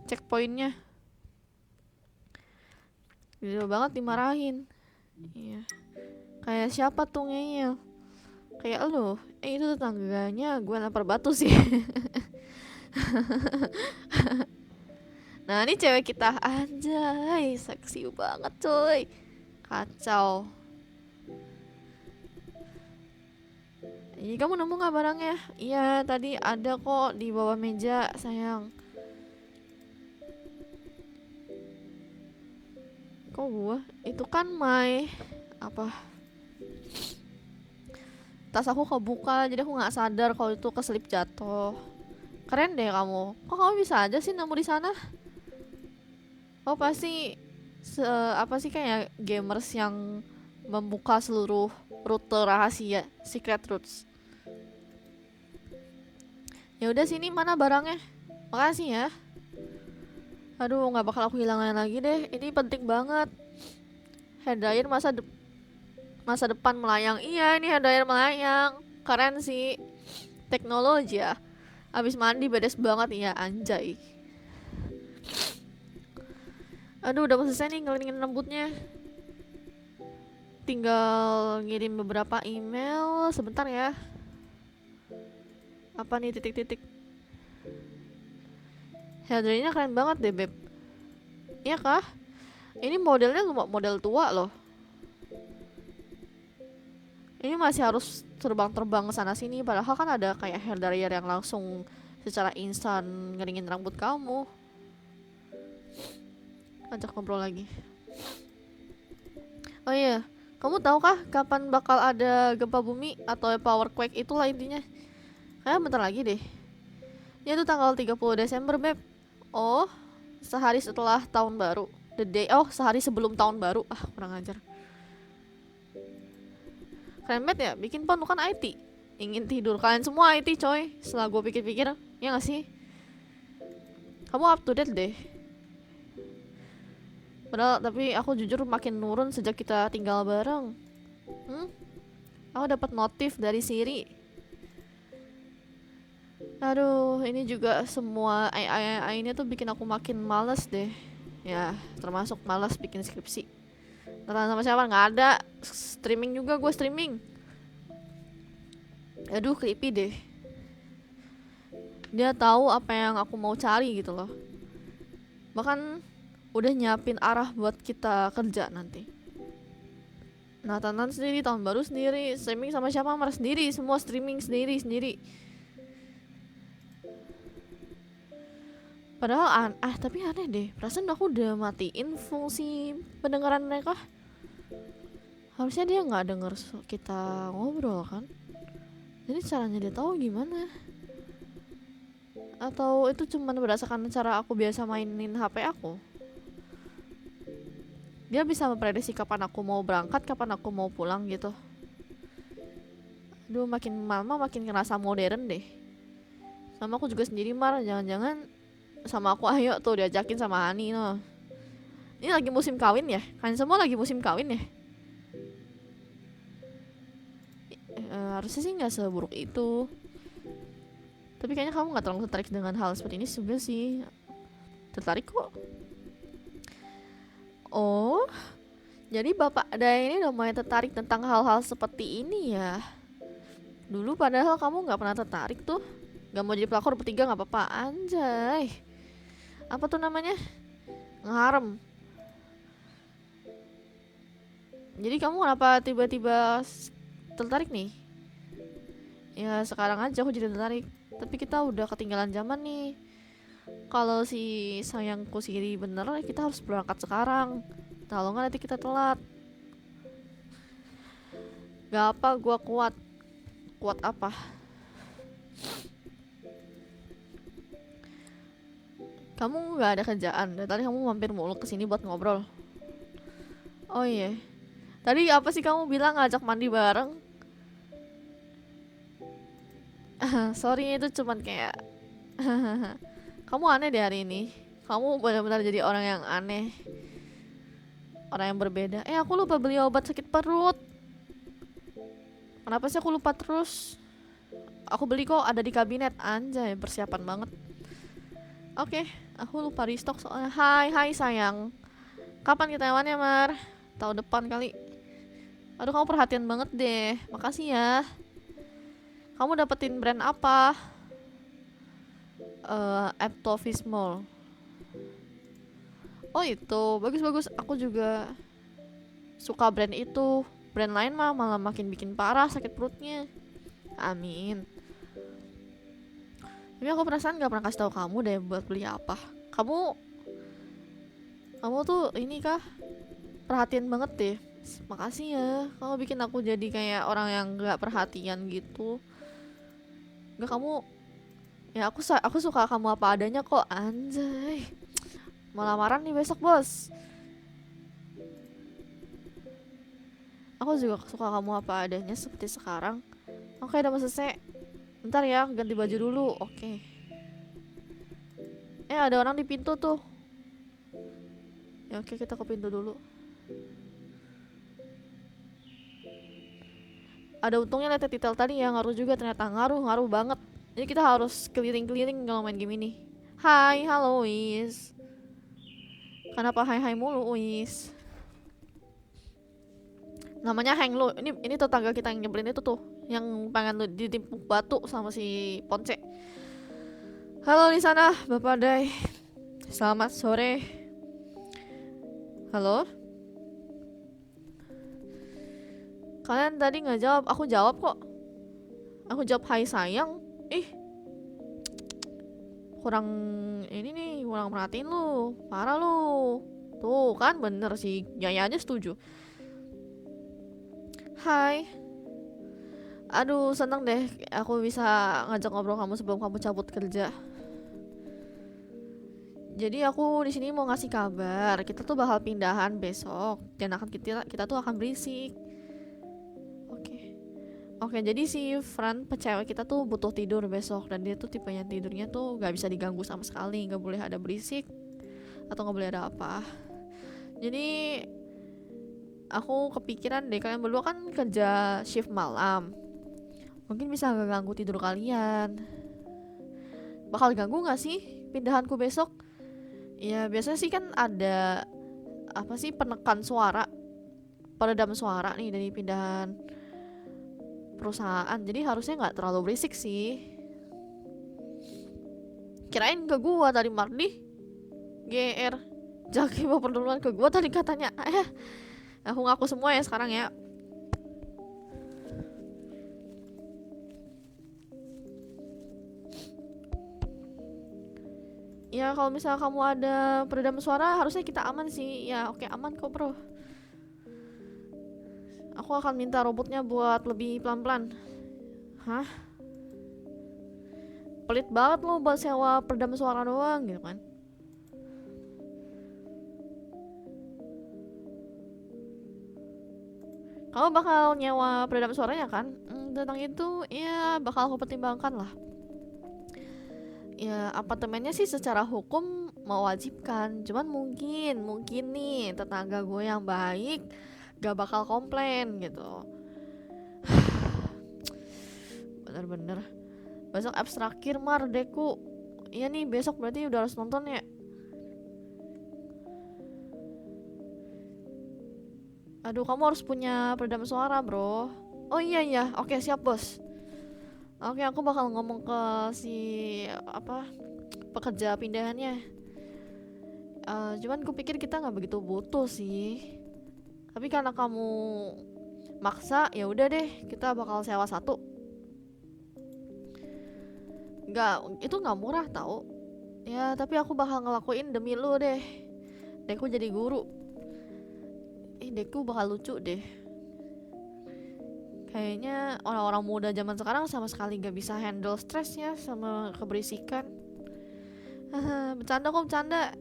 Checkpointnya. Gila banget dimarahin. Iya. Kayak siapa tuh ngeyel? Kayak lo. Itu tetangganya gue lempar batu sih. Nah, ini cewek kita. Anjay, seksi banget coy. Kacau. Iya, kamu nemu gak barangnya? Iya, tadi ada kok di bawah meja, sayang. Kok gua? Itu kan apa? Tas aku kebuka, jadi aku nggak sadar kalau itu keselip jatuh. Keren deh kamu. Kok kamu bisa aja sih nemu di sana? Oh pasti apa sih kayak gamers yang membuka seluruh rute rahasia, secret routes. Ya udah sini mana barangnya? Makasih ya. Aduh, nggak bakal aku hilangin lagi deh. Ini penting banget. Hair dryer masa depan melayang. Iya, ini hair dryer melayang. Keren sih. Teknologi ya. Abis mandi bedes banget ya, anjay. Aduh, udah mau selesai nih ngelilingin rambutnya. Tinggal ngirim beberapa email. Sebentar ya. Apa nih titik-titik? Hair dryernya keren banget deh, Beb. Iya kah? Ini modelnya model tua loh. Ini masih harus terbang-terbang ke sana sini, padahal kan ada kayak hair dryer yang langsung secara instan ngeringin rambut kamu. Ajak ngobrol lagi. Oh iya, kamu tahu kah kapan bakal ada gempa bumi atau power quake, itulah intinya. Kayak bentar lagi deh. Ya itu tanggal 30 Desember, Beb. Oh, sehari setelah tahun baru. Sehari sebelum tahun baru. Ah, kurang ajar. Keren banget ya, bikin pon kan IT. Ingin tidur, kalian semua IT coy. Setelah gue pikir-pikir, ya gak sih? Kamu up to date deh. Padahal tapi aku jujur makin nurun sejak kita tinggal bareng. Aku dapat notif dari Siri. Aduh, ini juga semua AI ini tuh bikin aku makin males deh. Ya, termasuk males bikin skripsi. Nonton sama siapa? Nggak ada. Streaming juga gue streaming. Aduh, creepy deh. Dia tahu apa yang aku mau cari gitu loh. Bahkan udah nyiapin arah buat kita kerja nanti. Natanan sendiri, tahun baru sendiri, streaming sama siapa marah sendiri, semua streaming sendiri. Padahal tapi aneh deh, perasaan aku udah matiin fungsi pendengaran mereka. Harusnya dia nggak denger kita ngobrol kan? Jadi caranya dia tahu gimana? Atau itu cuma berdasarkan cara aku biasa mainin HP aku? Dia bisa memprediksi kapan aku mau berangkat, kapan aku mau pulang gitu. Aduh, makin lama makin ngerasa modern deh. Sama aku juga sendiri marah, jangan-jangan sama aku ayo tuh diajakin sama Hani no. Ini lagi musim kawin ya? Kalian semua lagi musim kawin ya? Harusnya sih nggak seburuk itu. Tapi kayaknya kamu nggak terlalu tertarik dengan hal seperti ini juga sih. Tertarik kok. Oh, jadi Bapak Daya ini udah mulai tertarik tentang hal-hal seperti ini ya? Dulu padahal kamu nggak pernah tertarik tuh. Gak mau jadi pelakor bertiga nggak apa-apa, anjay. Apa tuh namanya? Ngeharem. Jadi kamu kenapa tiba-tiba tertarik nih? Ya sekarang aja aku jadi tertarik. Tapi kita udah ketinggalan zaman nih. Kalau si sayangku Siri bener, kita harus berangkat sekarang. Kalau nggak nanti kita telat. Gak apa, gua kuat. Kuat apa? Kamu nggak ada kerjaan? Dari tadi kamu mampir mulu kesini buat ngobrol. Oh iya. Tadi apa sih kamu bilang ngajak mandi bareng? Sorry, itu cuman kayak kamu aneh deh hari ini. Kamu benar-benar jadi orang yang aneh. orang yang berbeda. Aku lupa beli obat sakit perut. Kenapa sih aku lupa terus? Aku beli kok, ada di kabinet. Anjay, persiapan banget. Oke, aku lupa restock soalnya. Hai sayang. Kapan kita ewannya, Mar? Tahun depan kali. Aduh, kamu perhatian banget deh. Makasih ya. Kamu dapetin brand apa? Eptovismol. Oh itu, bagus-bagus. Aku juga suka brand itu. Brand lain mah malah makin bikin parah sakit perutnya. Amin. Tapi aku perasaan gak pernah kasih tahu kamu deh buat beli apa. Kamu tuh ini kah? Perhatian banget deh. Makasih ya. Kamu bikin aku jadi kayak orang yang gak perhatian gitu. Gak kamu. Ya aku suka kamu apa adanya kok. Anjay. Mau lamaran nih besok, bos. Aku juga suka kamu apa adanya seperti sekarang. Oke, udah mau selesai. Bentar ya, ganti baju dulu. Oke. Ada orang di pintu tuh. Ya oke, kita ke pintu dulu. Ada untungnya lihat titel tadi ya, ngaruh juga ternyata. Ngaruh banget. Jadi kita harus keliling-keliling kalau main game ini. Hai, halo Wis. Kenapa hai mulu Wis? Namanya Heng lo. Ini tetangga kita yang nyebelin itu tuh, yang pengen ditimpuk batu sama si Ponce. Halo di sana, Bapak Dai. Selamat sore. Halo? Kalian tadi nggak jawab, aku jawab kok. Aku jawab hai sayang. Kurang ini nih, kurang perhatiin lu. Parah lu. Tuh kan bener sih, Yaya aja setuju. Hai. Aduh, seneng deh aku bisa ngajak ngobrol kamu sebelum kamu cabut kerja. Jadi aku di sini mau ngasih kabar, kita tuh bakal pindahan besok dan kita tuh akan berisik. Oke, jadi si Fran cewek kita tuh butuh tidur besok dan dia tuh tipenya tidurnya tuh gak bisa diganggu sama sekali, gak boleh ada berisik atau gak boleh ada apa. Jadi aku kepikiran deh, kalian berdua kan kerja shift malam, mungkin bisa gak ganggu tidur kalian. Bakal ganggu gak sih pindahanku besok? Ya biasanya sih kan ada apa sih, penekan suara, peredam suara nih dari pindahan perusahaan, jadi harusnya nggak terlalu berisik sih. Kirain ke gua tadi Mardi GR Jaki mau pertemuan ke gua tadi katanya. Aku ngaku semua ya sekarang ya. Ya kalau misalnya kamu ada peredam suara harusnya kita aman sih. Ya oke, aman kok bro. Aku akan minta robotnya buat lebih pelan-pelan. Hah? Pelit banget lo buat sewa peredam suara doang gitu kan. Kamu bakal nyewa peredam suaranya kan? Tentang itu ya bakal aku pertimbangkan lah. Ya apartemennya sih secara hukum mewajibkan, cuman mungkin nih tetangga gue yang baik gak bakal komplain gitu. Bener-bener. Besok abstrakir Mar Deku. Iya nih besok berarti udah harus nonton ya. Aduh, kamu harus punya peredam suara bro. Oh iya, oke siap bos. Oke, aku bakal ngomong ke si pekerja pindahannya. Cuman gue pikir kita nggak begitu butuh sih. Tapi karena kamu maksa, ya udah deh, kita bakal sewa satu. Itu nggak murah tau. Ya tapi aku bakal ngelakuin demi lu deh. Deku jadi guru. Deku bakal lucu deh. Kayaknya orang-orang muda zaman sekarang sama sekali gak bisa handle stresnya sama keberisikan. Bercanda kok, bercanda.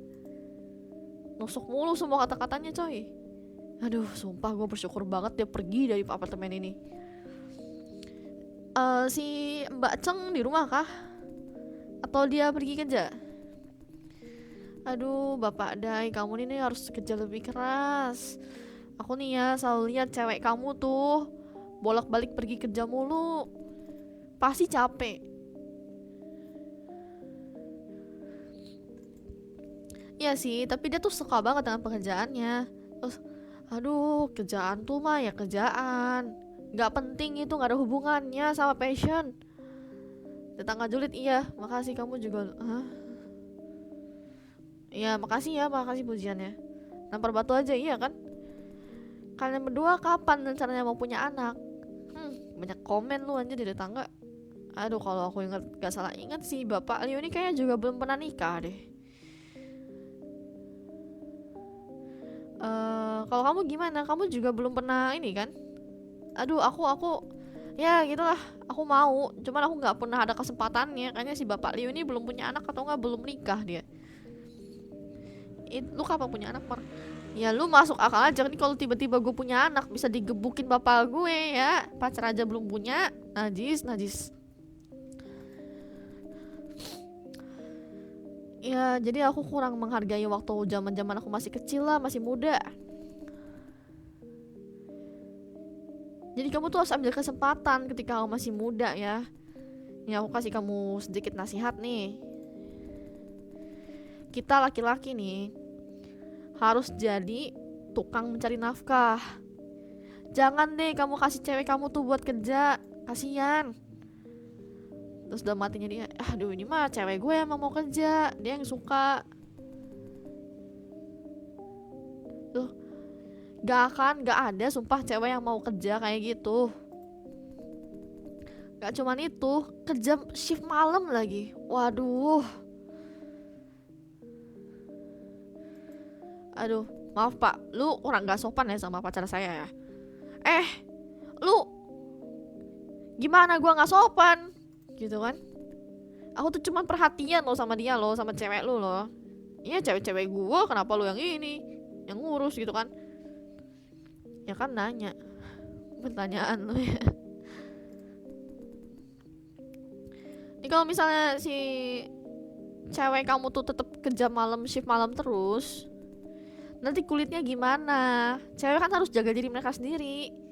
Nusuk mulu semua kata-katanya coy. Aduh, sumpah gue bersyukur banget dia pergi dari apartemen ini. Si Mbak Ceng di rumah kah? Atau dia pergi kerja? Aduh, Bapak Dai, kamu nih harus kerja lebih keras. Aku nih ya selalu lihat cewek kamu tuh bolak-balik pergi kerja mulu. Pasti capek. Iya sih, tapi dia tuh suka banget dengan pekerjaannya. Terus, aduh, kerjaan tuh mah ya kerjaan. Gak penting itu, gak ada hubungannya sama passion. Tetangga julid, iya. Makasih kamu juga. Hah? Iya, makasih pujiannya. Nampar batu aja, iya kan? Kalian berdua kapan rencananya mau punya anak? Banyak komen lu aja di tetangga. Aduh, kalau aku ingat gak salah ingat sih, Bapak Leo ini kayaknya juga belum pernah nikah deh. Kalau kamu gimana? Kamu juga belum pernah ini kan? Aduh, aku ya gitulah. Aku mau, cuman aku nggak pernah ada kesempatannya. Kayaknya si Bapak Leo ini belum punya anak atau nggak belum nikah dia. Lu kapan punya anak, Mar? Ya lu masuk akal aja nih kalau tiba-tiba gue punya anak bisa digebukin bapak gue ya. Pacar aja belum punya. Najis, najis. Ya, jadi aku kurang menghargai waktu zaman-zaman aku masih kecil lah, masih muda. Jadi kamu tuh harus ambil kesempatan ketika kamu masih muda ya. Ini aku kasih kamu sedikit nasihat nih. Kita laki-laki nih harus jadi tukang mencari nafkah. Jangan deh kamu kasih cewek kamu tuh buat kerja, kasihan. Terus udah matinya dia, aduh ini mah cewek gue emang mau kerja, dia yang suka. Tuh, gak ada sumpah cewek yang mau kerja kayak gitu. Gak cuman itu, kerja shift malam lagi. Waduh. Aduh, maaf pak, lu orang gak sopan ya sama pacar saya ya. Lu gimana gua gak sopan? Gitu kan. Aku tuh cuman perhatian loh sama dia loh, sama cewek lu loh. Iya cewek-cewek gua, kenapa lu yang ini? Yang ngurus gitu kan. Ya kan nanya. Pertanyaan lu ya. Ini kalau misalnya si cewek kamu tuh tetap kerja malam, shift malam terus, nanti kulitnya gimana? Cewek kan harus jaga diri mereka sendiri.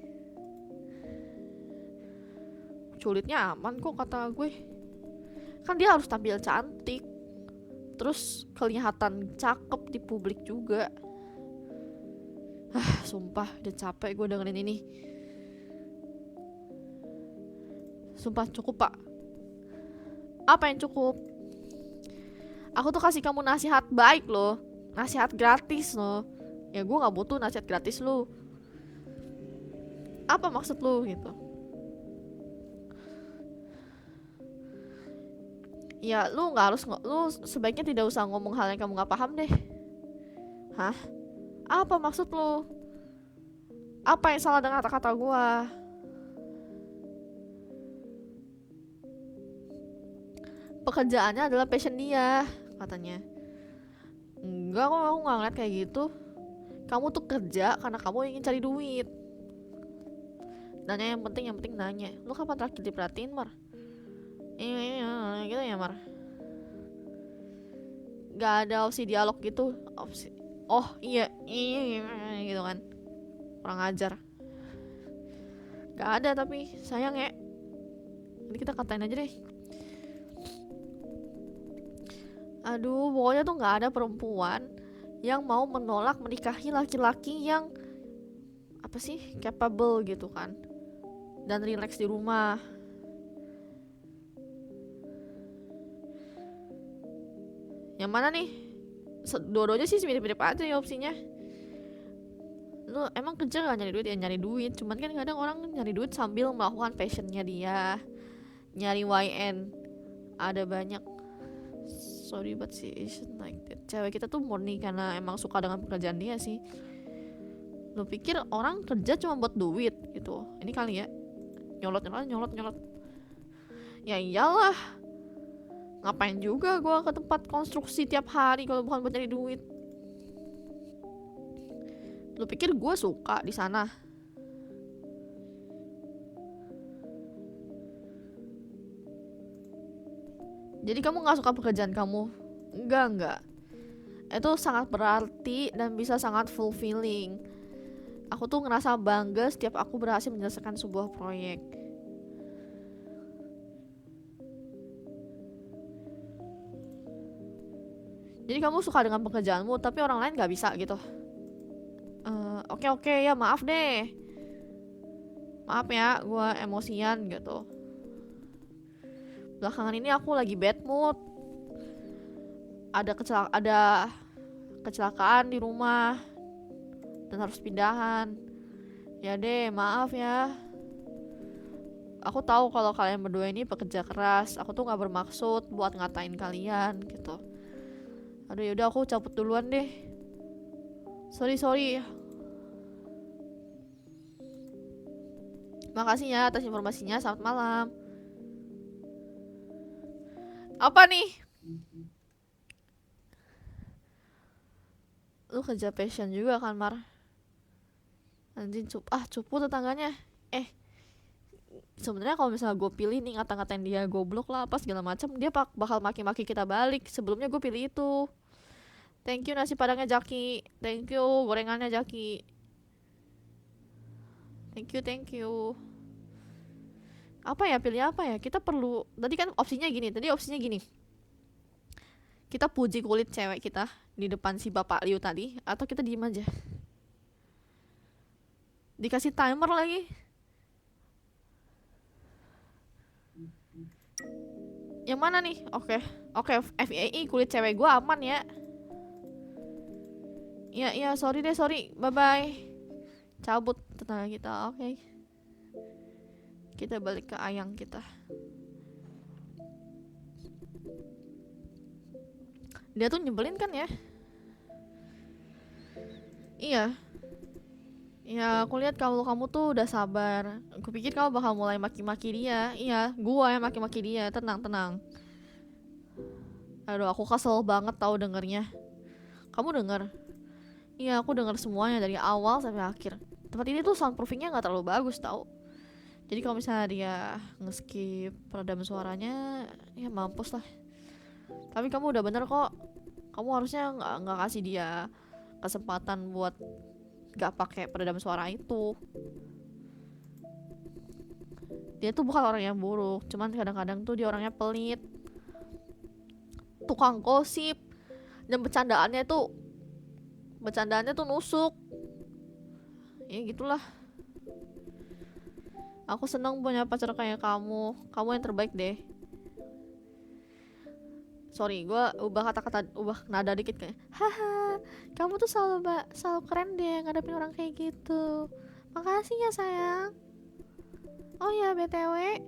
Kulitnya aman kok kata gue. Kan dia harus tampil cantik, terus kelihatan cakep di publik juga. Sumpah udah capek gue dengerin ini. Sumpah cukup pak. Apa yang cukup? Aku tuh kasih kamu nasihat baik loh, nasihat gratis loh. Ya gue gak butuh nasihat gratis lu. Apa maksud lu gitu? Ya lu nggak harus, lu sebaiknya tidak usah ngomong hal yang kamu nggak paham deh. Hah? Apa maksud lu? Apa yang salah dengan kata-kata gua? Pekerjaannya adalah passion dia, katanya. Enggak kok, aku nggak ngeliat kayak gitu. Kamu tuh kerja karena kamu ingin cari duit. Nanya yang penting nanya. Lu kapan terakhir diperhatiin, Mar? Iya, gitu ya, Mar. Gak ada opsi dialog gitu. Opsi. Oh iya gitu kan. Kurang ajar. Gak ada tapi sayang ya. Jadi kita katain aja deh. Aduh, pokoknya tuh gak ada perempuan yang mau menolak menikahi laki-laki yang apa sih, capable gitu kan, dan relax di rumah. Yang mana nih? Dua-duanya sih mirip-mirip aja ya opsinya. Lu emang kerja gak nyari duit? Ya nyari duit, cuman kan kadang orang nyari duit sambil melakukan passionnya dia, nyari YN. Ada banyak. Sorry but she isn't like that. Cewek kita tuh murni karena emang suka dengan pekerjaan dia sih. Lu pikir orang kerja cuma buat duit gitu? Ini kali ya, nyolot. Ya iyalah, ngapain juga gue ke tempat konstruksi tiap hari kalau bukan buat nyari duit? Lu pikir gue suka di sana? Jadi kamu nggak suka pekerjaan kamu? Enggak. itu sangat berarti dan bisa sangat fulfilling. Aku tuh ngerasa bangga setiap aku berhasil menyelesaikan sebuah proyek. Jadi kamu suka dengan pekerjaanmu tapi orang lain gak bisa gitu. Oke, ya maaf deh. Maaf ya, gue emosian gitu. Belakangan ini aku lagi bad mood. Ada kecelakaan di rumah dan harus pindahan. Ya deh, maaf ya. Aku tahu kalau kalian berdua ini pekerja keras. Aku tuh nggak bermaksud buat ngatain kalian gitu. Aduh, yaudah aku cabut duluan deh. Sorry. Makasih ya atas informasinya. Selamat malam. Apa nih? Lu kerja passion juga kan, Mar? Anjing cupu tetangganya. Sebenarnya kalau misalnya gue pilih nih ngata-ngatain dia goblok lah apa segala macam, dia bakal maki-maki kita balik. Sebelumnya gue pilih itu. Thank you nasi padangnya Jaki. Thank you gorengannya Jaki. Thank you. Apa ya, pilih apa ya? Kita perlu, tadi kan opsinya gini. Kita puji kulit cewek kita di depan si Bapak Liu tadi, atau kita diem aja. Dikasih timer lagi. Yang mana nih? Oke, FAI kulit cewek gue aman ya. Iya, sorry. Bye-bye. Cabut tetangga kita, oke. Kita balik ke ayang kita. Dia tuh nyebelin kan ya? Iya. Ya, aku lihat kamu tuh udah sabar. Aku pikir kamu bakal mulai maki-maki dia. Iya, gua yang maki-maki dia. Tenang. Aduh, aku kesel banget tahu dengernya. Kamu denger? Iya, aku denger semuanya dari awal sampai akhir. Tempat ini tuh soundproofingnya nggak terlalu bagus tau. Jadi kalau misalnya dia nge-skip peredam suaranya, ya mampus lah. Tapi kamu udah bener kok. Kamu harusnya nggak kasih dia kesempatan buat gak pakai peredam suara itu. Dia tuh bukan orang yang buruk, cuman kadang-kadang tuh dia orangnya pelit, tukang gosip, dan bercandaannya tuh nusuk. Ya gitulah. Aku seneng punya pacar kayak kamu yang terbaik deh. Sorry, gue ubah nada dikit kayak haha, kamu tuh selalu keren deh ngadepin orang kayak gitu. Makasih ya sayang. Oh ya BTW,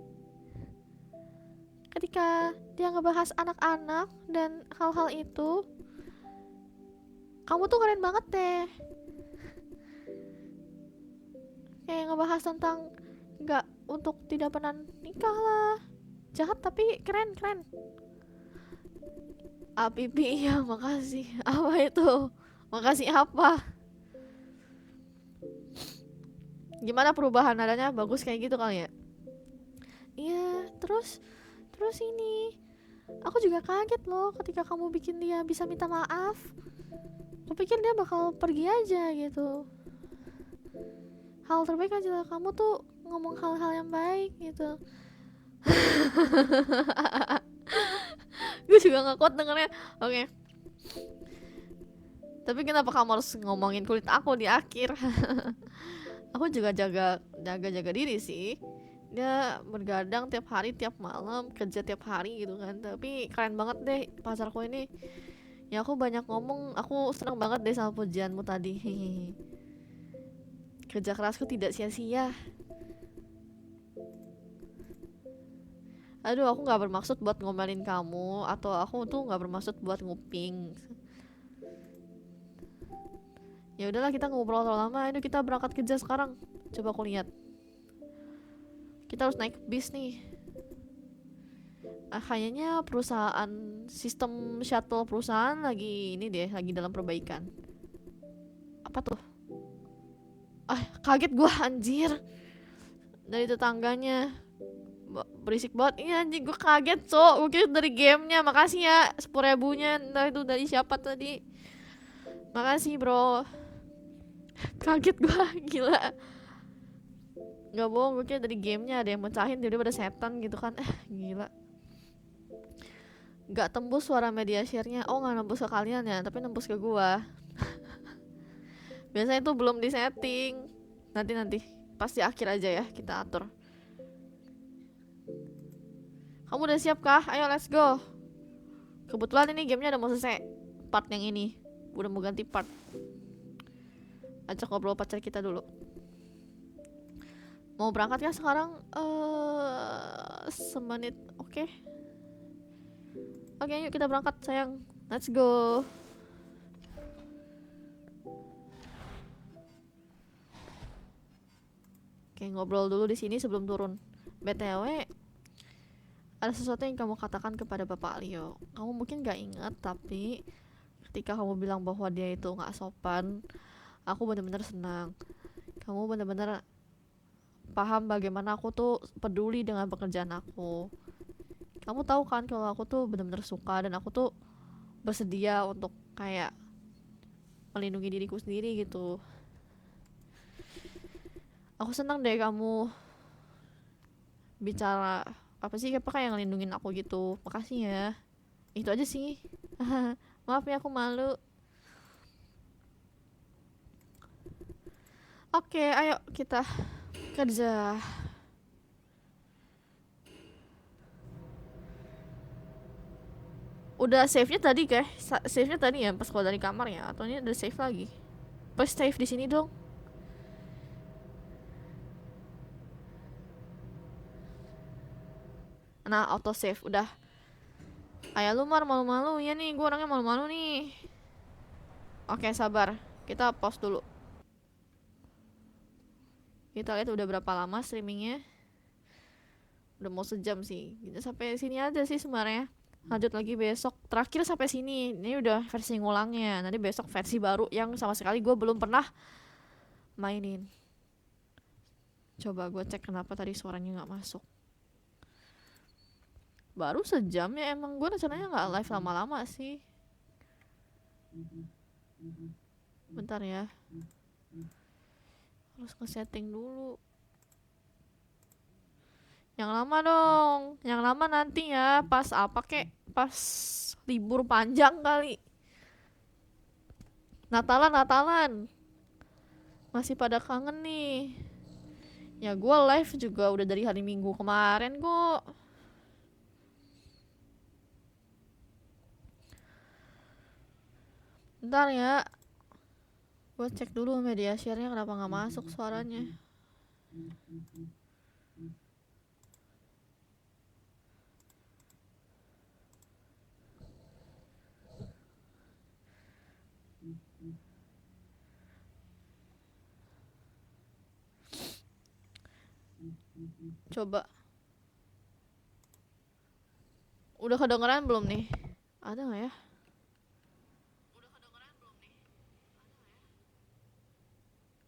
ketika dia ngebahas anak-anak dan hal-hal itu, kamu tuh keren banget deh. Kayak ngebahas tentang nggak untuk tidak pernah nikah lah. Jahat tapi keren. Pipi, ya makasih. Apa itu? Makasih apa? Gimana perubahan nadanya? Bagus kayak gitu kali ya? Iya, terus ini. Aku juga kaget loh ketika kamu bikin dia bisa minta maaf. Aku pikir dia bakal pergi aja gitu. Hal terbaik adalah kamu tuh ngomong hal-hal yang baik gitu. Gue juga gak kuat dengernya. Oke. Tapi kenapa kamu harus ngomongin kulit aku di akhir? Aku juga jaga diri sih. Dia bergadang tiap hari, tiap malam, kerja tiap hari gitu kan. Tapi keren banget deh pacarku ini. Ya aku banyak ngomong, aku seneng banget deh sama pujianmu tadi. Kerja kerasku tidak sia-sia. Aduh, aku nggak bermaksud buat ngomelin kamu, atau aku tuh nggak bermaksud buat nguping. Ya udahlah, kita ngobrol terlalu lama. Ini kita berangkat kerja sekarang. Coba aku lihat. Kita harus naik bis nih. Kayaknya perusahaan sistem shuttle perusahaan lagi dalam perbaikan. Apa tuh? Kaget gua anjir. Dari tetangganya. Berisik banget. Iya anjing, gue kaget gue kira dari gamenya. Makasih ya 10.000-nya. Entah itu dari siapa tadi. Makasih bro. Kaget gua, gila. Gak bohong, gue kira dari gamenya ada yang mecahin tiba-tiba ada setan gitu kan. Gila. Gak tembus suara media share-nya. Oh, gak nembus ke kalian ya, tapi nembus ke gua. Biasanya itu belum disetting. Nanti pas di akhir aja ya kita atur. Kamu udah siap kah? Ayo let's go. Kebetulan ini gamenya udah mau selesai. Part yang ini udah mau ganti part. Ajak ngobrol pacar kita dulu. Mau berangkat ya sekarang? Semenit. Oke. Oke, yuk kita berangkat sayang. Let's go. Oke, ngobrol dulu di sini sebelum turun. BTW, ada sesuatu yang kamu katakan kepada Bapak Leo. Kamu mungkin gak ingat, tapi ketika kamu bilang bahwa dia itu gak sopan, aku benar-benar senang. Kamu benar-benar paham bagaimana aku tuh peduli dengan pekerjaan aku. Kamu tahu kan kalau aku tuh benar-benar suka dan aku tuh bersedia untuk kayak melindungi diriku sendiri gitu. Aku senang deh kamu bicara apa sih, apa kayak ngelindungin aku gitu. Makasih ya. Itu aja sih. Maaf ya aku malu. Oke, ayo kita kerja. Udah save-nya tadi kayak save-nya tadi ya pas keluar dari kamar ya, atau ini udah save lagi? Pas save di sini dong. Nah, auto save udah. Ayah lu Mar, malu-malu ya nih, gue orangnya malu-malu nih. Oke, sabar. Kita pause dulu. Kita lihat udah berapa lama streamingnya. Udah mau sejam sih. Kita sampai sini aja sih sebenarnya. Lanjut lagi besok. Terakhir sampai sini. Ini udah versi ngulangnya. Nanti besok versi baru yang sama sekali gue belum pernah mainin. Coba gue cek kenapa tadi suaranya nggak masuk. Baru sejam ya, emang gue rencananya nggak live lama-lama sih. Bentar ya. Harus nge-setting dulu. Yang lama dong. Yang lama nanti ya. Pas apa kek? Pas libur panjang kali. Natalan. Masih pada kangen nih. Ya gue live juga udah dari hari Minggu kemarin kok. Bentar ya. Gue cek dulu media share-nya kenapa nggak masuk suaranya. Coba. Udah kedengeran belum nih? Ada nggak ya?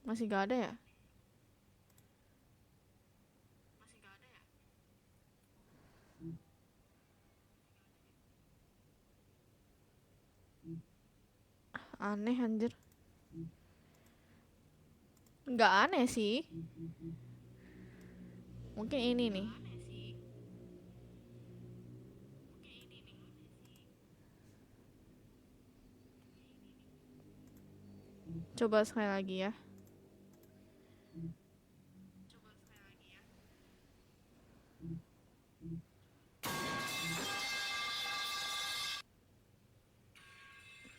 Masih gak ada ya? Aneh anjir. Nggak aneh sih. Mungkin ini nih. Coba sekali lagi ya.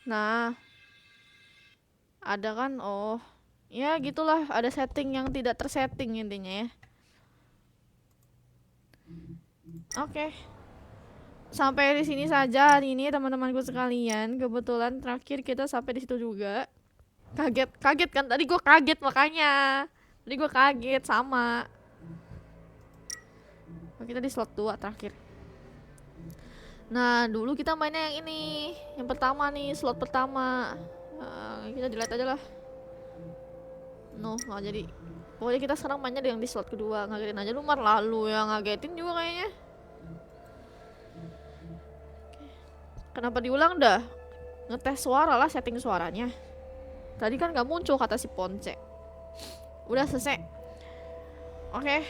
Nah, ada kan? Oh, ya gitulah. Ada setting yang tidak tersetting intinya ya. Oke. Sampai di sini saja hari ini teman-temanku sekalian. Kebetulan terakhir kita sampai di situ juga. Kaget kan? Tadi gue kaget makanya. Tadi gue kaget sama. Kita di slot 2 terakhir. Nah, dulu kita mainnya yang ini. Yang pertama nih, slot pertama. Kita delete aja lah. No, nggak jadi. Pokoknya kita sekarang mainnya yang di slot kedua. Ngagetin aja lu Mar, lalu yang ngagetin juga kayaknya. Kenapa diulang dah? Ngetes suara lah, setting suaranya. Tadi kan gak muncul kata si Ponce. Udah selesai. Oke.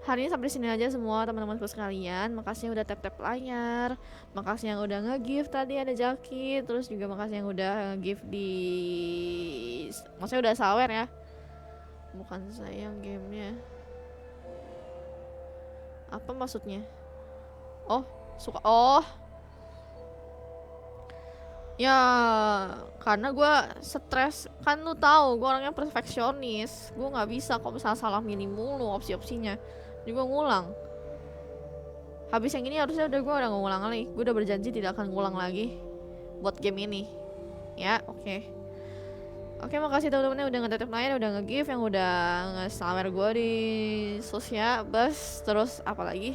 Hari ini sampai sini aja semua teman-temanku sekalian. Makasih yang udah tap-tap layar. Makasih yang udah nge-gift tadi ada Jaki. Terus juga makasih yang udah nge-gift di... Maksudnya udah sawer ya. Bukan saya yang gamenya. Apa maksudnya? Oh, suka. Oh. Ya, karena gue stres. Kan lu tahu gue orangnya perfeksionis. Gue nggak bisa kalau misalnya salah milih mulu opsi-opsinya. Juga ngulang. Habis yang ini harusnya gue udah ngulang lagi. Gue udah berjanji tidak akan ngulang lagi buat game ini. Ya, oke. Oke, makasih teman-teman yang udah nge-tap layar, udah nge-give, yang udah nge-slamer gue di sosial, bus, terus apa lagi?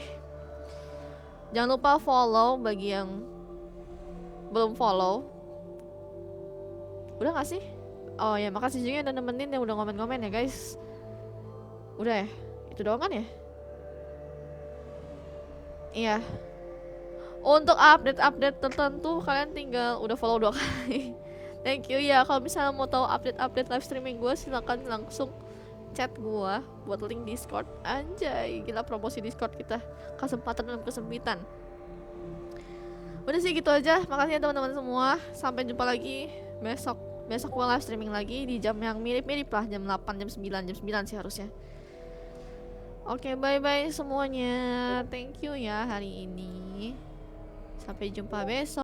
Jangan lupa follow bagi yang belum follow. Udah gak sih? Oh ya, makasih juga yang udah nemenin, yang udah komen-komen ya guys. Udah ya? Itu doang kan ya? Iya. Untuk update-update tertentu kalian tinggal udah follow 2 kali. Thank you ya. Kalau misalnya mau tahu update-update live streaming gue, silakan langsung chat gue buat link Discord. Anjay, gila promosi Discord kita. Kesempatan dalam kesempitan. Udah sih gitu aja. Makasih ya teman-teman semua. Sampai jumpa lagi besok. Besok gue live streaming lagi di jam yang mirip-mirip lah, jam 8, jam 9, jam 9 sih harusnya. Oke, bye-bye semuanya. Thank you ya hari ini. Sampai jumpa besok.